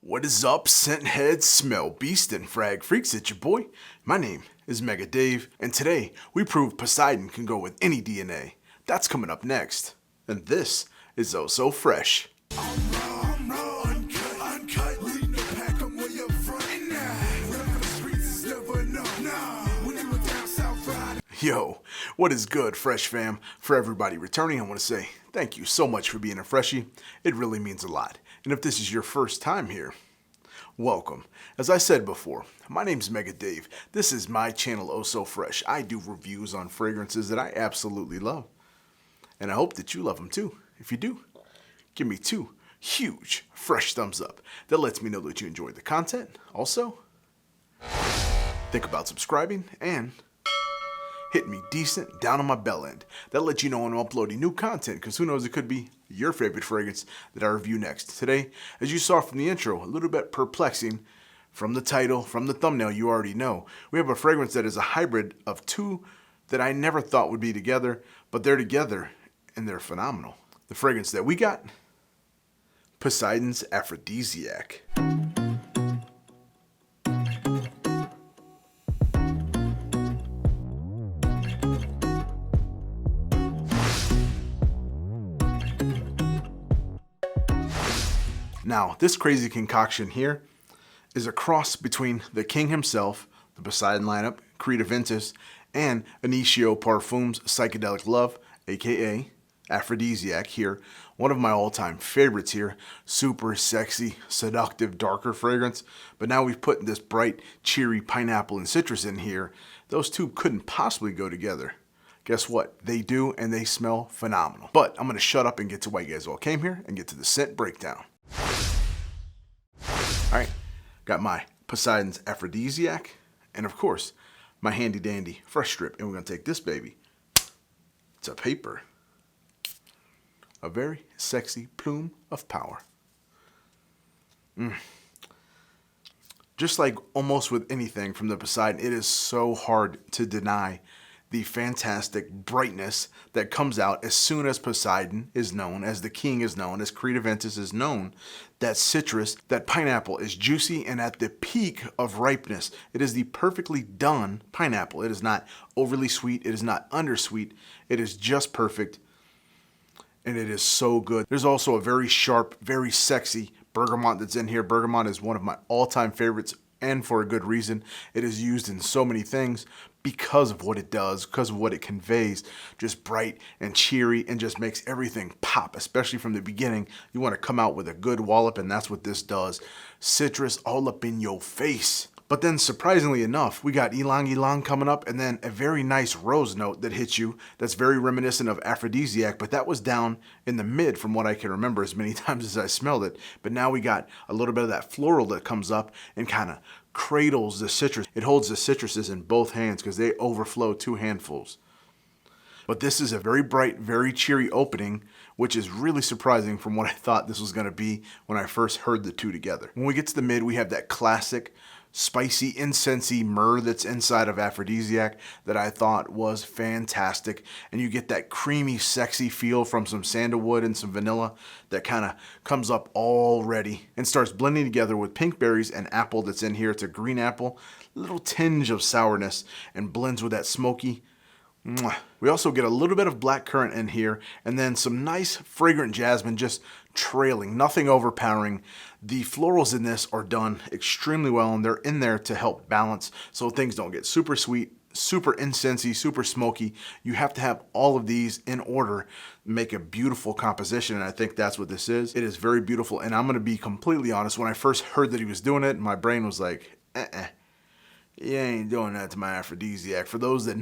What is up, scent heads, smell beast, and frag freaks? It's your boy. My name is Mega Dave, and today we prove Poseidon can go with any DNA. That's coming up next. And this is Eau So Fraiche. Yo, what is good, Fresh fam? For everybody returning, I want to say thank you so much for being a freshie. It really means a lot. And if this is your first time here, welcome. As I said before, my name's Mega Dave. This is my channel, Eau So Fraiche. I do reviews on fragrances that I absolutely love. And I hope that you love them too. If you do, give me 2 huge, fresh thumbs up. That lets me know that you enjoyed the content. Also, think about subscribing and hit me decent down on my bell end. That lets you know when I'm uploading new content, because who knows, it could be your favorite fragrance that I review next. Today, as you saw from the intro, a little bit perplexing from the title, from the thumbnail, you already know. We have a fragrance that is a hybrid of 2 that I never thought would be together, but they're together and they're phenomenal. The fragrance that we got, Poseidon's Aphrodisiac. Now, this crazy concoction here is a cross between the king himself, the Poseidon lineup, Aventus, and Initio Parfums Psychedelic Love, aka Aphrodisiac here. One of my all-time favorites here. Super sexy, seductive, darker fragrance. But now we've put this bright, cheery pineapple and citrus in here. Those 2 couldn't possibly go together. Guess what? They do, and they smell phenomenal. But I'm going to shut up and get to why you guys all came here and get to the scent breakdown. Alright, got my Poseidon's Aphrodisiac, and of course, my handy dandy fresh strip, and we're going to take this baby to paper. A very sexy plume of power. Just like almost with anything from the Poseidon, it is so hard to deny the fantastic brightness that comes out as soon as Poseidon is known, as the king is known, as Aventus is known. That citrus, that pineapple is juicy and at the peak of ripeness. It is the perfectly done pineapple. It is not overly sweet. It is not undersweet. It is just perfect. And it is so good. There's also a very sharp, very sexy bergamot that's in here. Bergamot is one of my all-time favorites, and for a good reason. It is used in so many things because of what it does, because of what it conveys. Just bright and cheery and just makes everything pop, especially from the beginning. You want to come out with a good wallop, and that's what this does. Citrus all up in your face. But then, surprisingly enough, we got ylang ylang coming up, and then a very nice rose note that hits you that's very reminiscent of Aphrodisiac, but that was down in the mid from what I can remember as many times as I smelled it. But now we got a little bit of that floral that comes up and kind of cradles the citrus. It holds the citruses in both hands because they overflow 2 handfuls. But this is a very bright, very cheery opening, which is really surprising from what I thought this was going to be when I first heard the 2 together. When we get to the mid, we have that classic spicy, incensey myrrh that's inside of Aphrodisiac that I thought was fantastic. And you get that creamy, sexy feel from some sandalwood and some vanilla that kind of comes up already and starts blending together with pink berries and apple that's in here. It's a green apple, a little tinge of sourness, and blends with that smoky. We also get a little bit of blackcurrant in here, and then some nice fragrant jasmine just trailing, nothing overpowering. The florals in this are done extremely well, and they're in there to help balance so things don't get super sweet, super incensey, super smoky. You have to have all of these in order to make a beautiful composition, and I think that's what this is. It is very beautiful, and I'm going to be completely honest. When I first heard that he was doing it, my brain was like, you ain't doing that to my Aphrodisiac. For those that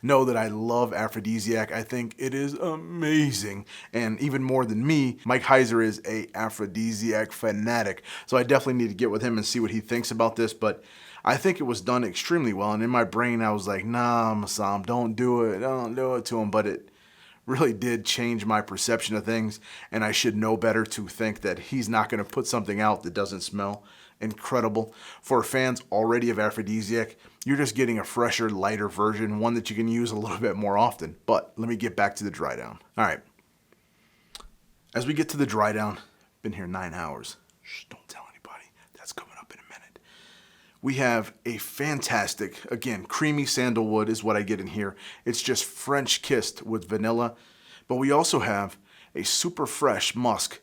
know that I love Aphrodisiac. I think it is amazing. And even more than me, Mike Heiser is a Aphrodisiac fanatic. So I definitely need to get with him and see what he thinks about this. But I think it was done extremely well. And in my brain, I was like, nah, Masam, don't do it. Don't do it to him. But it really did change my perception of things. And I should know better to think that he's not going to put something out that doesn't smell incredible. For fans already of Aphrodisiac, you're just getting a fresher, lighter version, one that you can use a little bit more often. But let me get back to the dry down. All right. As we get to the dry down, been here 9 hours. Shh, don't tell anybody. we have a fantastic, again, creamy sandalwood is what I get in here. It's just French kissed with vanilla. But we also have a super fresh musk.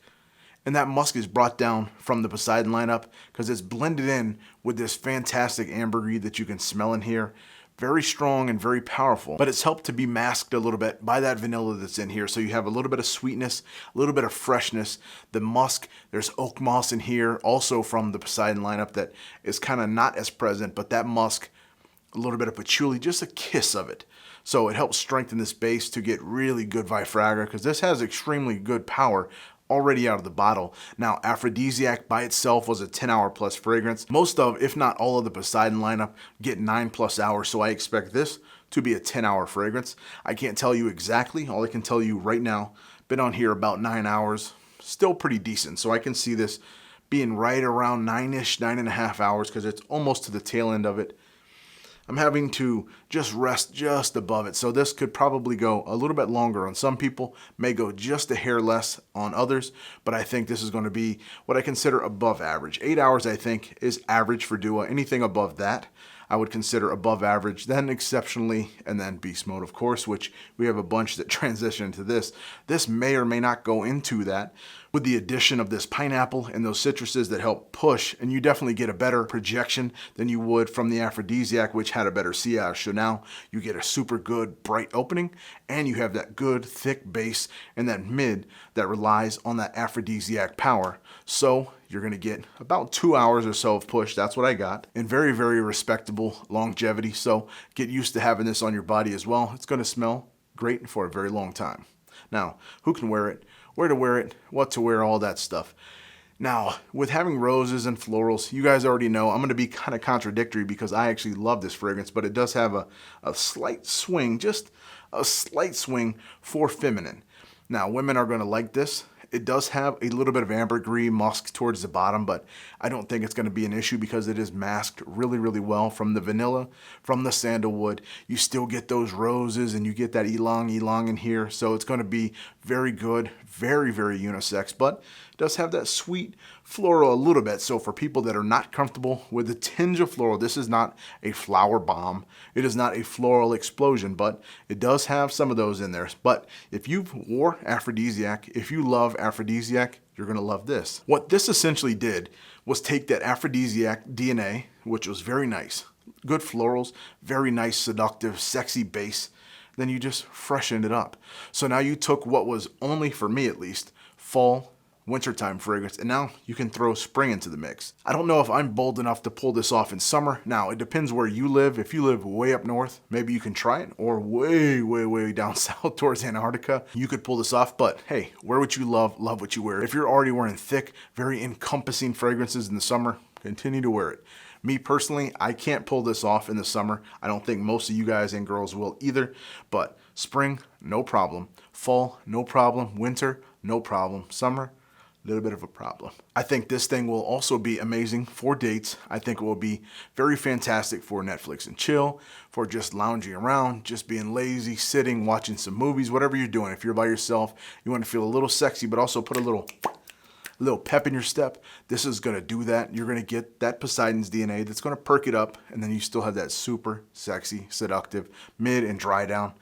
And that musk is brought down from the Poseidon lineup because it's blended in with this fantastic ambergris that you can smell in here. Very strong and very powerful, but it's helped to be masked a little bit by that vanilla that's in here. So you have a little bit of sweetness, a little bit of freshness. The musk, there's oak moss in here, also from the Poseidon lineup that is kind of not as present, but that musk, a little bit of patchouli, just a kiss of it. So it helps strengthen this base to get really good Vifraga because this has extremely good power already out of the bottle. Now, Aphrodisiac by itself was a 10-hour plus fragrance. Most of, if not all of the Poseidon lineup get 9+ hours, so I expect this to be a 10-hour fragrance. I can't tell you exactly. All I can tell you right now, been on here about 9 hours, still pretty decent. So I can see this being right around 9-ish, 9.5 hours because it's almost to the tail end of it. I'm having to just rest just above it. So this could probably go a little bit longer on some people, may go just a hair less on others, but I think this is going to be what I consider above average. 8 hours, I think, is average for Dua. Anything above that, I would consider above average, then exceptionally, and then beast mode, of course, which we have a bunch that transition into this. This may or may not go into that with the addition of this pineapple and those citruses that help push, and you definitely get a better projection than you would from the Aphrodisiac, which had a better sillage. So now you get a super good bright opening, and you have that good thick base and that mid that relies on that Aphrodisiac power. So you're going to get about 2 hours or so of push. That's what I got. And very, very respectable longevity. So get used to having this on your body as well. It's going to smell great for a very long time. Now, who can wear it? Where to wear it? What to wear? All that stuff. Now, with having roses and florals, you guys already know I'm going to be kind of contradictory because I actually love this fragrance, but it does have a slight swing, just a slight swing for feminine. Now, women are going to like this. It does have a little bit of ambergris musk towards the bottom, but I don't think it's going to be an issue because it is masked really, really well from the vanilla, from the sandalwood. You still get those roses and you get that ylang in here. So it's going to be very good, very, very unisex, but it does have that sweet floral a little bit. So for people that are not comfortable with the tinge of floral, this is not a flower bomb. It is not a floral explosion, but it does have some of those in there. But if you've wore Aphrodisiac, if you love Aphrodisiac, you're going to love this. What this essentially did was take that Aphrodisiac DNA, which was very nice, good florals, very nice, seductive, sexy base, then you just freshened it up. So now you took what was only, for me at least, fall, wintertime fragrance, and now you can throw spring into the mix. I don't know if I'm bold enough to pull this off in summer. Now, it depends where you live. If you live way up north, maybe you can try it, or way, way, way down south towards Antarctica, you could pull this off, but hey, wear what you love what you wear. If you're already wearing thick, very encompassing fragrances in the summer, continue to wear it. Me personally, I can't pull this off in the summer. I don't think most of you guys and girls will either, but spring, no problem. Fall, no problem. Winter, no problem. Summer, a little bit of a problem. I think this thing will also be amazing for dates. I think it will be very fantastic for Netflix and chill, for just lounging around, just being lazy, sitting, watching some movies, whatever you're doing. If you're by yourself, you want to feel a little sexy, but also put a little pep in your step. This is going to do that. You're going to get that Poseidon's DNA that's going to perk it up, and then you still have that super sexy, seductive, mid and dry down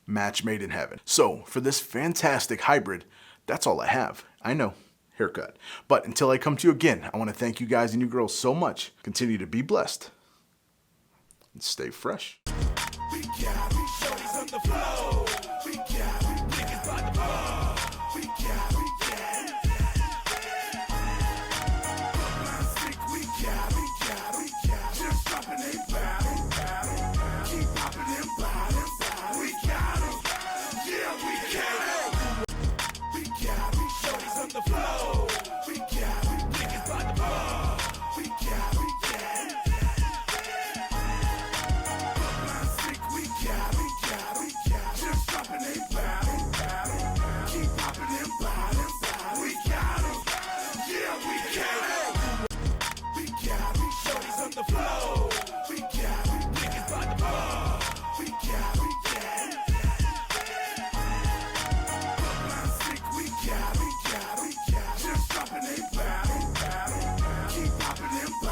match made in heaven. So for this fantastic hybrid, that's all I have. I know, haircut. But until I come to you again, I want to thank you guys and you girls so much. Continue to be blessed and stay fresh. We got shorties on the floor. We got niggas by the bar. We got just dropping they battle. Keep popping them bottom. We got them. Yeah, we got them. We got shorties on the floor. We got niggas by the bar. We got just dropping they battle. Keep popping them bottom. We got them. Yeah, we got them. We got shorties on the floor. We got niggas by the bar. We got just dropping they battle. Keep popping them.